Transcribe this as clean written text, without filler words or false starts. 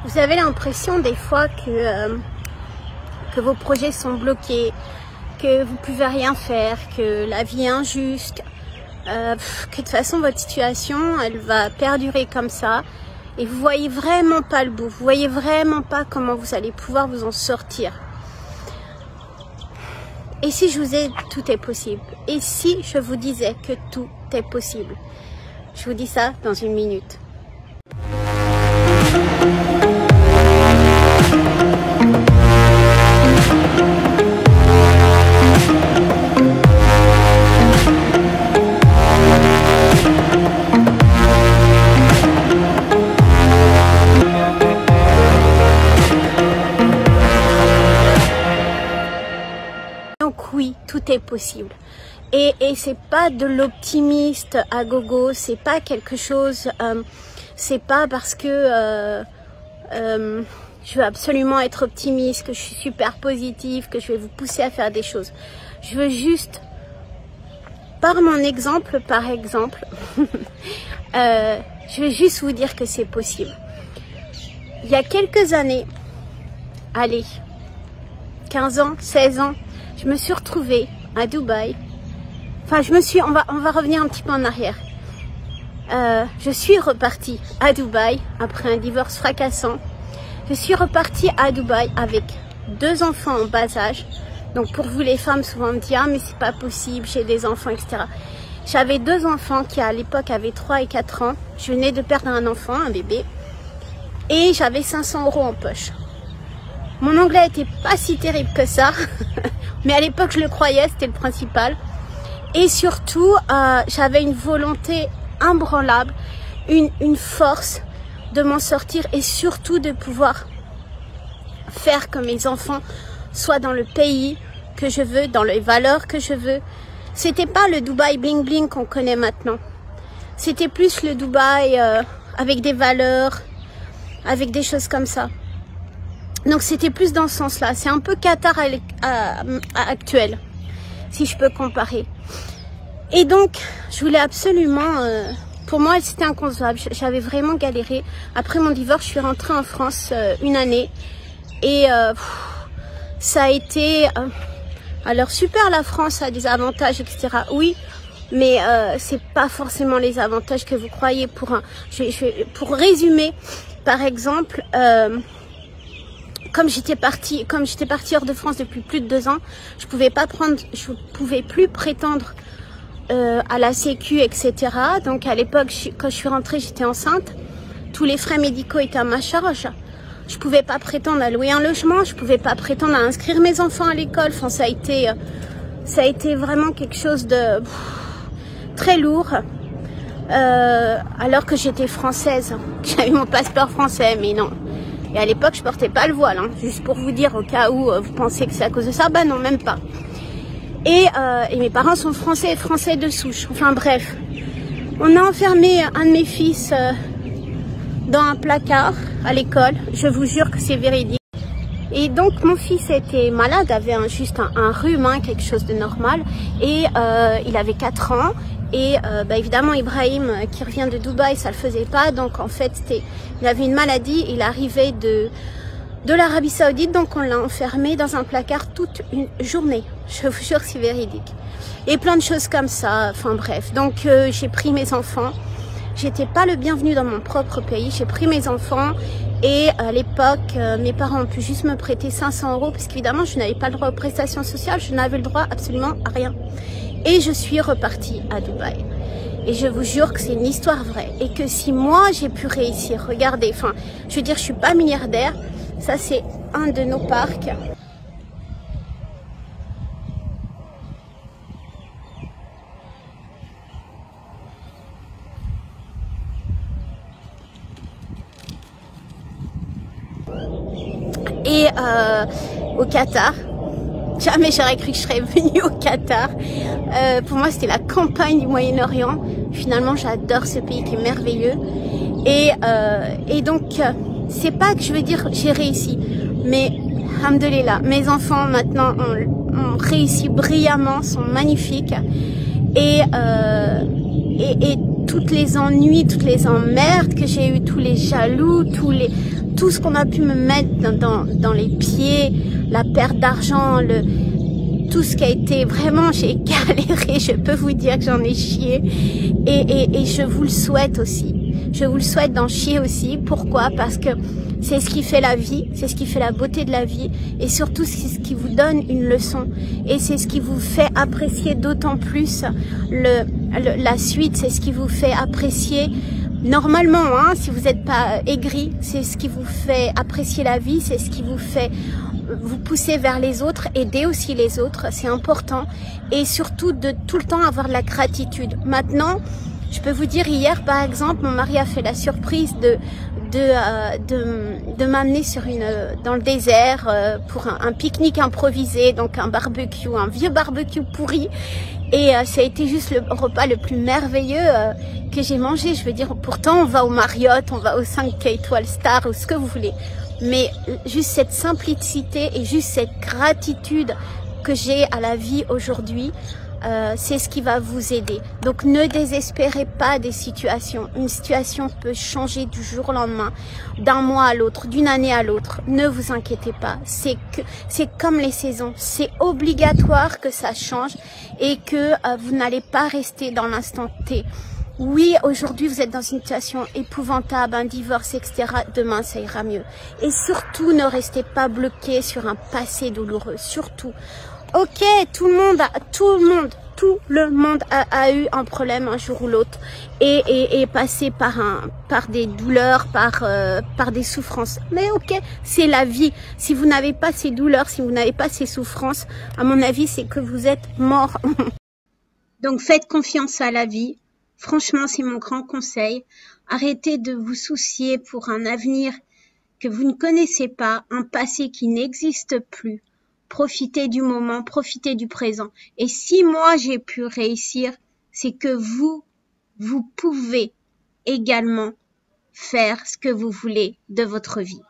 Vous avez l'impression des fois que vos projets sont bloqués, que vous ne pouvez rien faire, que la vie est injuste, que de toute façon votre situation elle va perdurer comme ça et vous voyez vraiment pas le bout, vous voyez vraiment pas comment vous allez pouvoir vous en sortir. Et si je vous ai tout est possible? Et si je vous disais que tout est possible? Je vous dis ça dans une minute. Donc oui, tout est possible. Et c'est pas de l'optimiste à gogo, c'est pas quelque chose, c'est pas parce que je veux absolument être optimiste, que je suis super positive, que je vais vous pousser à faire des choses. Je veux juste, par mon exemple, je veux juste vous dire que c'est possible. Il y a quelques années, allez, 15 ans, 16 ans, je me suis retrouvée à Dubaï. Enfin, on va revenir un petit peu en arrière. Je suis repartie à Dubaï après un divorce fracassant. Je suis repartie à Dubaï avec 2 enfants en bas âge. Donc pour vous les femmes, souvent on me dit ah mais c'est pas possible, j'ai des enfants, etc. J'avais 2 enfants qui à l'époque avaient 3 et 4 ans. Je venais de perdre un enfant, un bébé. Et j'avais 500 € en poche. Mon anglais était pas si terrible que ça. Mais à l'époque je le croyais, c'était le principal. Et surtout, j'avais une volonté imbranlable, une force de m'en sortir et surtout de pouvoir faire que mes enfants soient dans le pays que je veux, dans les valeurs que je veux. C'était pas le Dubaï bling bling qu'on connaît maintenant. C'était plus le Dubaï avec des valeurs, avec des choses comme ça. Donc c'était plus dans ce sens-là. C'est un peu Qatar actuel, si je peux comparer. Et donc, je voulais absolument... pour moi, c'était inconcevable. J'avais vraiment galéré. Après mon divorce, je suis rentrée en France une année. Et ça a été... alors, super, la France a des avantages, etc. Oui, mais c'est pas forcément les avantages que vous croyez. Pour résumer, par exemple... Comme j'étais partie hors de France depuis plus de 2 ans, je pouvais plus prétendre à la Sécu, etc. Donc à l'époque, quand je suis rentrée, j'étais enceinte. Tous les frais médicaux étaient à ma charge. Je pouvais pas prétendre à louer un logement, je pouvais pas prétendre à inscrire mes enfants à l'école. Enfin, ça a été vraiment quelque chose de très lourd. Alors que j'étais française, j'avais mon passeport français, mais non. Et à l'époque, je portais pas le voile, hein, juste pour vous dire au cas où vous pensez que c'est à cause de ça. Bah non, même pas. Et mes parents sont français de souche. Enfin bref, on a enfermé un de mes fils dans un placard à l'école. Je vous jure que c'est véridique. Et donc mon fils était malade, avait juste un rhume, hein, quelque chose de normal. Et il avait 4 ans. Et évidemment Ibrahim qui revient de Dubaï, ça le faisait pas. Donc en fait il avait une maladie, il arrivait de l'Arabie Saoudite, donc on l'a enfermé dans un placard toute une journée. Je vous jure, c'est véridique. Et plein de choses comme ça, enfin bref. Donc j'ai pris mes enfants. J'étais pas le bienvenu dans mon propre pays. J'ai pris mes enfants et à l'époque, mes parents ont pu juste me prêter 500 € parce qu'évidemment, je n'avais pas le droit aux prestations sociales. Je n'avais le droit absolument à rien. Et je suis repartie à Dubaï. Et je vous jure que c'est une histoire vraie. Et que si moi, j'ai pu réussir, regardez, enfin, je veux dire, je suis pas milliardaire. Ça, c'est un de nos parcs. Et au Qatar, jamais j'aurais cru que je serais venue au Qatar. Pour moi, c'était la campagne du Moyen-Orient. Finalement, j'adore ce pays qui est merveilleux. Et donc, c'est pas que je veux dire j'ai réussi, mais alhamdoulilah, mes enfants maintenant ont réussi brillamment, sont magnifiques. Et toutes les ennuis, toutes les emmerdes que j'ai eues, tous les jaloux, tout ce qu'on a pu me mettre dans les pieds, la perte d'argent, tout ce qui a été vraiment, j'ai galéré, je peux vous dire que j'en ai chié et je vous le souhaite aussi. Je vous le souhaite d'en chier aussi. Pourquoi? Parce que c'est ce qui fait la vie, c'est ce qui fait la beauté de la vie et surtout c'est ce qui vous donne une leçon et c'est ce qui vous fait apprécier d'autant plus la suite, c'est ce qui vous fait apprécier normalement, hein, si vous n'êtes pas aigri, c'est ce qui vous fait apprécier la vie, c'est ce qui vous fait vous pousser vers les autres, aider aussi les autres, c'est important et surtout de tout le temps avoir de la gratitude. Maintenant, je peux vous dire, hier par exemple, mon mari a fait la surprise de m'amener dans le désert pour un pique-nique improvisé, donc un barbecue, un vieux barbecue pourri. Et ça a été juste le repas le plus merveilleux que j'ai mangé. Je veux dire, pourtant on va au Marriott, on va au 5 étoiles star ou ce que vous voulez. Mais juste cette simplicité et juste cette gratitude que j'ai à la vie aujourd'hui, c'est ce qui va vous aider. Donc ne désespérez pas des situations. Une situation peut changer du jour au lendemain, d'un mois à l'autre, d'une année à l'autre. Ne vous inquiétez pas. C'est comme les saisons. C'est obligatoire que ça change et que vous n'allez pas rester dans l'instant T. Oui, aujourd'hui vous êtes dans une situation épouvantable, un divorce, etc. Demain ça ira mieux. Et surtout ne restez pas bloqué sur un passé douloureux. Surtout. Ok, tout le monde a eu un problème un jour ou l'autre et est passé par des douleurs, par des souffrances. Mais ok, c'est la vie. Si vous n'avez pas ces douleurs, si vous n'avez pas ces souffrances, à mon avis, c'est que vous êtes mort. Donc faites confiance à la vie. Franchement, c'est mon grand conseil. Arrêtez de vous soucier pour un avenir que vous ne connaissez pas, un passé qui n'existe plus. Profitez du moment, profitez du présent. Et si moi j'ai pu réussir, c'est que vous pouvez également faire ce que vous voulez de votre vie.